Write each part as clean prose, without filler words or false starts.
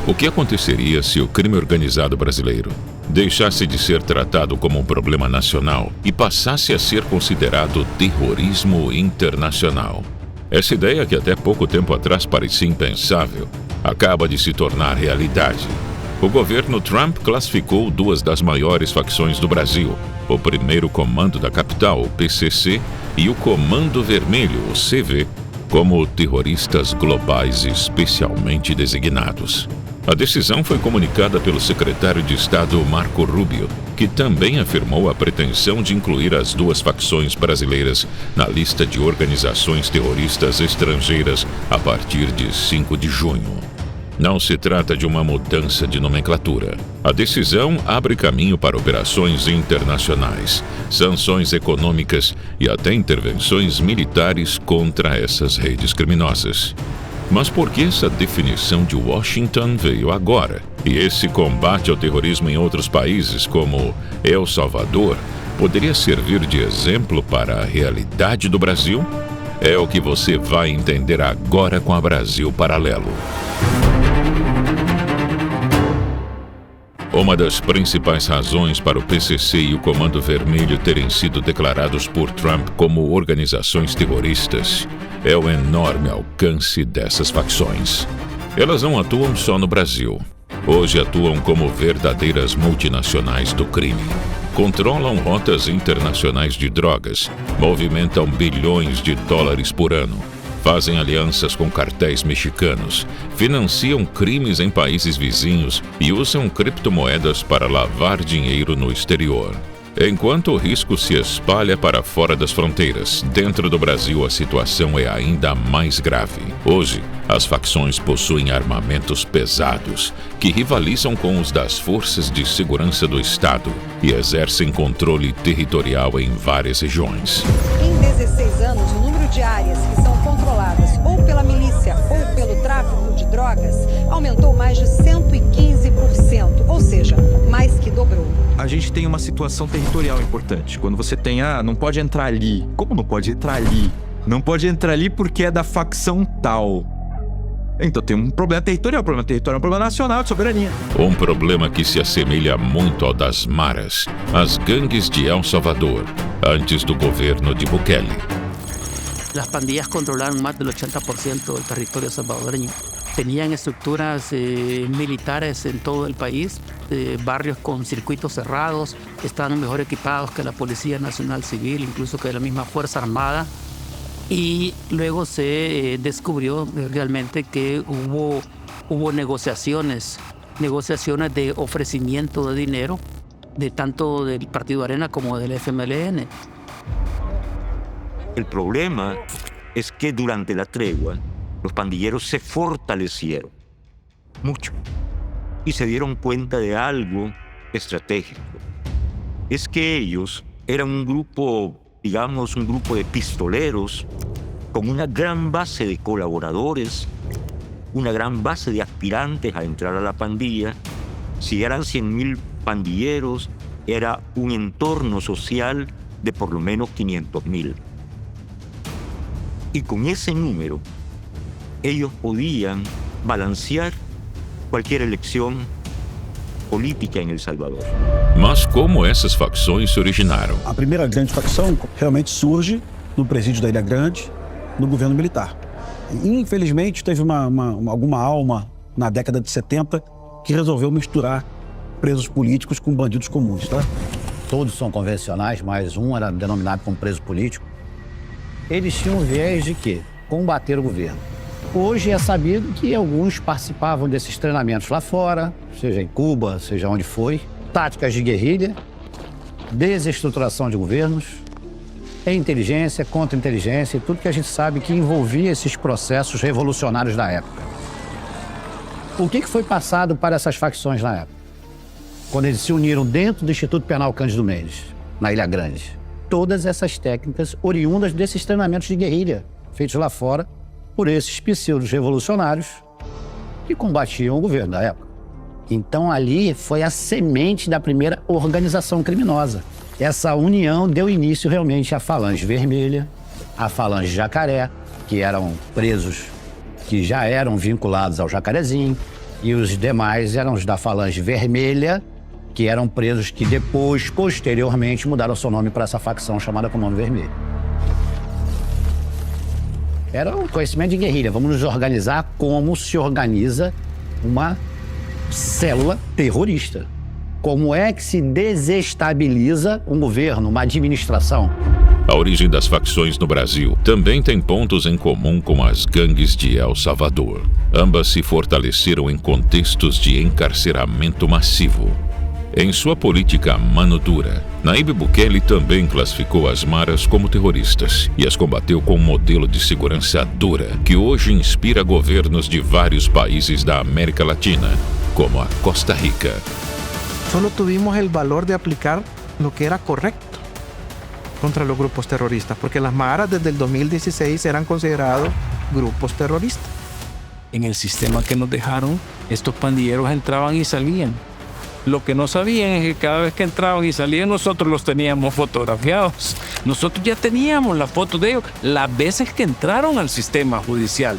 O que aconteceria se o crime organizado brasileiro deixasse de ser tratado como um problema nacional e passasse a ser considerado terrorismo internacional? Essa ideia, que até pouco tempo atrás parecia impensável, acaba de se tornar realidade. O governo Trump classificou duas das maiores facções do Brasil, o Primeiro Comando da Capital, o PCC, e o Comando Vermelho, o CV, como terroristas globais especialmente designados. A decisão foi comunicada pelo secretário de Estado Marco Rubio, que também afirmou a pretensão de incluir as duas facções brasileiras na lista de organizações terroristas estrangeiras a partir de 5 de junho. Não se trata de uma mudança de nomenclatura. A decisão abre caminho para operações internacionais, sanções econômicas e até intervenções militares contra essas redes criminosas. Mas por que essa definição de Washington veio agora? E esse combate ao terrorismo em outros países, como El Salvador, poderia servir de exemplo para a realidade do Brasil? É o que você vai entender agora com a Brasil Paralelo. Uma das principais razões para o PCC e o Comando Vermelho terem sido declarados por Trump como organizações terroristas é o enorme alcance dessas facções. Elas não atuam só no Brasil. Hoje atuam como verdadeiras multinacionais do crime. Controlam rotas internacionais de drogas, movimentam bilhões de dólares por ano, fazem alianças com cartéis mexicanos, financiam crimes em países vizinhos e usam criptomoedas para lavar dinheiro no exterior. Enquanto o risco se espalha para fora das fronteiras, dentro do Brasil a situação é ainda mais grave. Hoje, as facções possuem armamentos pesados, que rivalizam com os das forças de segurança do Estado e exercem controle territorial em várias regiões. Em 16 anos, o número de áreas que são controladas ou pela milícia ou pelo tráfico de drogas aumentou mais de 115%, ou seja, mais que dobrou. A gente tem uma situação territorial importante. Quando você tem, não pode entrar ali. Como não pode entrar ali? Não pode entrar ali porque é da facção tal. Então tem um problema territorial. O problema territorial é um problema nacional de soberania. Um problema que se assemelha muito ao das Maras, as gangues de El Salvador, antes do governo de Bukele. Las pandillas controlaron más del 80% del territorio salvadoreño. Tenían estructuras militares en todo el país, barrios con circuitos cerrados, estaban mejor equipados que la Policía Nacional Civil, incluso que la misma Fuerza Armada. Y luego se descubrió realmente que hubo negociaciones de ofrecimiento de dinero, de tanto del Partido Arena como del FMLN. El problema es que durante la tregua los pandilleros se fortalecieron mucho y se dieron cuenta de algo estratégico. Es que ellos eran un grupo, digamos, un grupo de pistoleros con una gran base de colaboradores, una gran base de aspirantes a entrar a la pandilla. Si eran 100.000 pandilleros, era un entorno social de por lo menos 500.000. Y con ese número, ellos podían balancear qualquer eleição política em El Salvador. Mas como essas facções se originaram? A primeira grande facção realmente surge no presídio da Ilha Grande, no governo militar. Infelizmente, teve alguma alma na década de 70 que resolveu misturar presos políticos com bandidos comuns, tá? Todos são convencionais, mas um era denominado como preso político. Eles tinham o viés de quê? Combater o governo. Hoje é sabido que alguns participavam desses treinamentos lá fora, seja em Cuba, seja onde foi. Táticas de guerrilha, desestruturação de governos, inteligência, contra-inteligência e tudo que a gente sabe que envolvia esses processos revolucionários da época. O que foi passado para essas facções na época? Quando eles se uniram dentro do Instituto Penal Cândido Mendes, na Ilha Grande. Todas essas técnicas oriundas desses treinamentos de guerrilha, feitos lá fora por esses pseudos revolucionários que combatiam o governo da época. Então ali foi a semente da primeira organização criminosa. Essa união deu início realmente à Falange Vermelha, à Falange Jacaré, que eram presos que já eram vinculados ao Jacarezinho, E os demais eram os da Falange Vermelha, que eram presos que depois, posteriormente, mudaram seu nome para essa facção chamada com o nome vermelho. Era um conhecimento de guerrilha. Vamos nos organizar como se organiza uma célula terrorista. Como é que se desestabiliza um governo, uma administração? A origem das facções no Brasil também tem pontos em comum com as gangues de El Salvador. Ambas se fortaleceram em contextos de encarceramento massivo. Em sua política mano dura, Nayib Bukele também classificou as maras como terroristas e as combateu com um modelo de segurança dura que hoje inspira governos de vários países da América Latina, como a Costa Rica. Solo tuvimos el valor de aplicar lo que era correcto contra los grupos terroristas, porque las maras desde el 2016 eran considerados grupos terroristas. En el sistema que nos dejaron, estos pandilleros entraban y salían. Lo que no sabían es que cada vez que entraban y salían, nosotros los teníamos fotografiados. Nosotros ya teníamos la foto de ellos las veces que entraron al sistema judicial.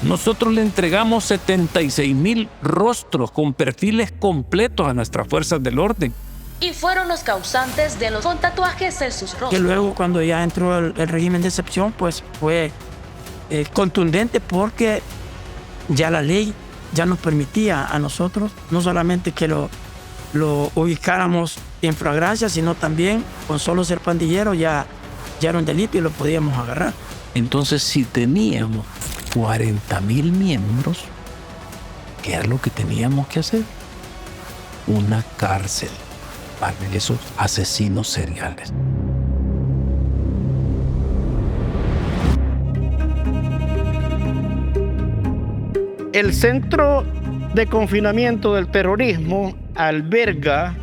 Nosotros le entregamos 76,000 rostros con perfiles completos a nuestras fuerzas del orden. Y fueron los causantes de los con tatuajes en sus rostros. Que luego, cuando ya entró el régimen de excepción, pues fue contundente, porque ya la ley ya nos permitía a nosotros no solamente que lo ubicáramos en flagrancia, sino también con solo ser pandillero ya era un delito y lo podíamos agarrar. Entonces, si teníamos 40,000 miembros, ¿qué era lo que teníamos que hacer? Una cárcel para esos asesinos seriales. El centro de confinamiento del terrorismo alberga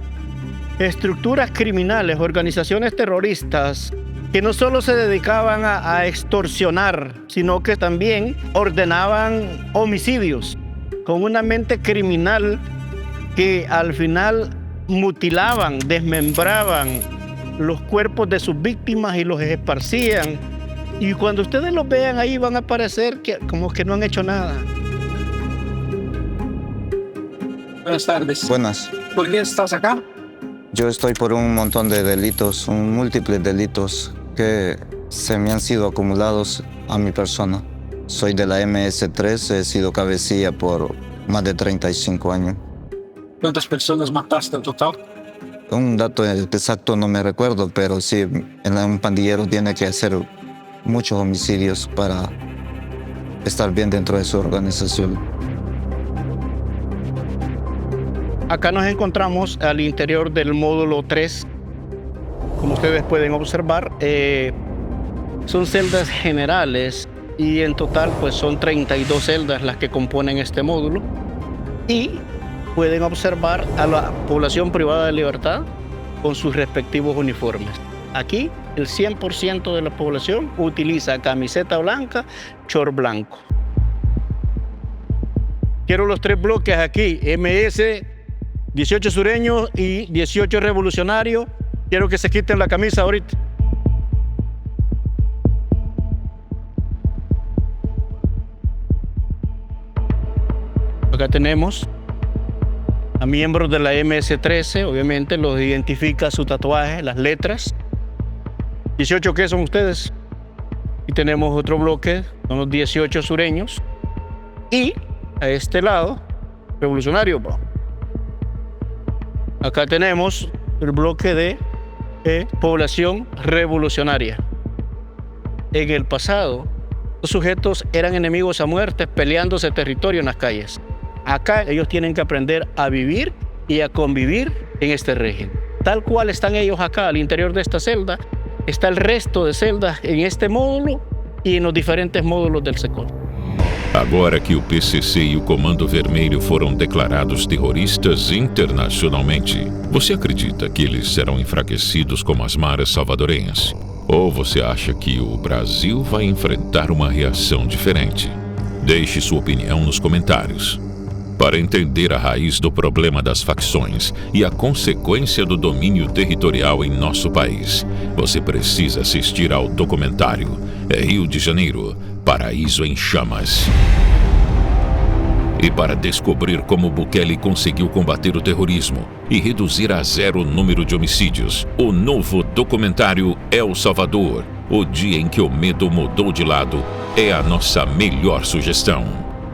estructuras criminales, organizaciones terroristas que no solo se dedicaban a extorsionar, sino que también ordenaban homicidios con una mente criminal que al final mutilaban, desmembraban los cuerpos de sus víctimas y los esparcían. Y cuando ustedes los vean ahí van a parecer como que no han hecho nada. Buenas tardes. Buenas. ¿Por qué estás acá? Yo estoy por un montón de delitos, múltiples delitos que se me han sido acumulados a mi persona. Soy de la MS-3, he sido cabecilla por más de 35 años. ¿Cuántas personas mataste en total? Un dato exacto no me recuerdo, pero sí, un pandillero tiene que hacer muchos homicidios para estar bien dentro de su organización. Acá nos encontramos al interior del módulo 3. Como ustedes pueden observar, son celdas generales y en total pues son 32 celdas las que componen este módulo. Y pueden observar a la población privada de libertad con sus respectivos uniformes. Aquí el 100% de la población utiliza camiseta blanca, short blanco. Quiero los tres bloques aquí, MS, 18 sureños y 18 revolucionarios. Quiero que se quiten la camisa ahorita. Acá tenemos a miembros de la MS-13, obviamente los identifica su tatuaje, las letras. 18, ¿qué son ustedes? Y tenemos otro bloque, son los 18 sureños. Y a este lado, revolucionario. Acá tenemos el bloque de población revolucionaria. En el pasado, los sujetos eran enemigos a muerte, peleándose territorio en las calles. Acá ellos tienen que aprender a vivir y a convivir en este régimen. Tal cual están ellos acá al interior de esta celda, está el resto de celdas en este módulo e nos diferentes módulos del SECOM. Agora que o PCC e o Comando Vermelho foram declarados terroristas internacionalmente, você acredita que eles serão enfraquecidos como as maras salvadorenhas? Ou você acha que o Brasil vai enfrentar uma reação diferente? Deixe sua opinião nos comentários. Para entender a raiz do problema das facções e a consequência do domínio territorial em nosso país, você precisa assistir ao documentário Rio de Janeiro, Paraíso em Chamas. E para descobrir como Bukele conseguiu combater o terrorismo e reduzir a zero o número de homicídios, o novo documentário El Salvador, o dia em que o medo mudou de lado, é a nossa melhor sugestão.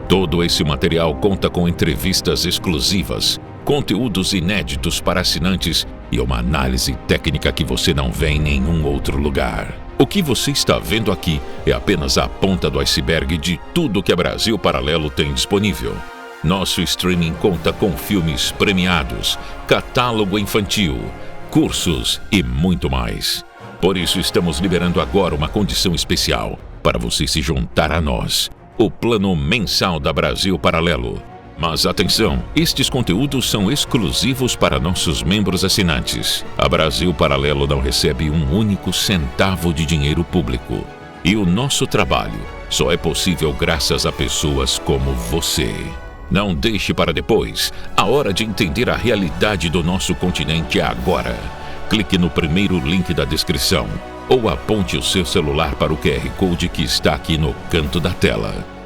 Todo esse material conta com entrevistas exclusivas, conteúdos inéditos para assinantes e uma análise técnica que você não vê em nenhum outro lugar. O que você está vendo aqui é apenas a ponta do iceberg de tudo que a Brasil Paralelo tem disponível. Nosso streaming conta com filmes premiados, catálogo infantil, cursos e muito mais. Por isso estamos liberando agora uma condição especial para você se juntar a nós, o plano mensal da Brasil Paralelo. Mas atenção, estes conteúdos são exclusivos para nossos membros assinantes. A Brasil Paralelo não recebe um único centavo de dinheiro público. E o nosso trabalho só é possível graças a pessoas como você. Não deixe para depois. A hora de entender a realidade do nosso continente é agora. Clique no primeiro link da descrição ou aponte o seu celular para o QR Code que está aqui no canto da tela.